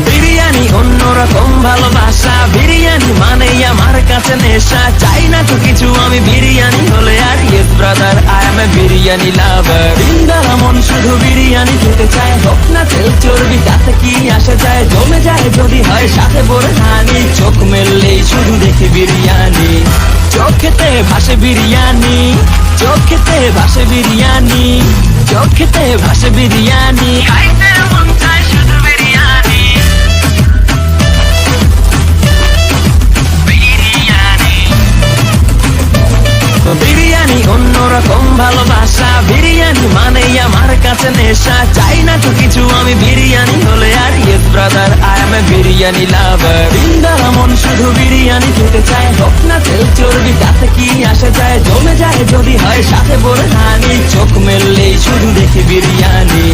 বিরিয়ানি অন্যরকম ভালোবাসা, বিরিয়ানি মানে আমার কাছে নেশা। চাই না তো কিছু আমি বিরিয়ানি হলে আর, yes brother I M A biryani লাভার। দিনদারা মন শুধু বিরিয়ানি খেতে চায়, হোক না তেল চর্বি তাতে কি আসে যায়। জমে যায় যদি হয় সাথে বড় হানি, চোখ মেললেই শুধু দেখি বিরিয়ানি। চোখেতে ভাসে বিরিয়ানি, চোখেতে ভাসে বিরিয়ানি, চোখেতে ভাসে বিরিয়ানি। খাইতে মন চায় শুধু বিরিয়ানি, বিরিয়ানি। বিরিয়ানি অন্যরকম ভালোবাসা, বিরিয়ানি মানে আমার কাছে নেশা। চাই না তো কিছু আমি বিরিয়ানি হলে আর, yes brother I M A biryani লাভার। দিনদারা মন শুধু বিরিয়ানি খেতে চায়, হোক না তেল চর্বি তাতে কি আসে যায়। জমে যায় যদি হয় সাথে বড় হানি, চোখ মেললেই শুধু দেখি বিরিয়ানি।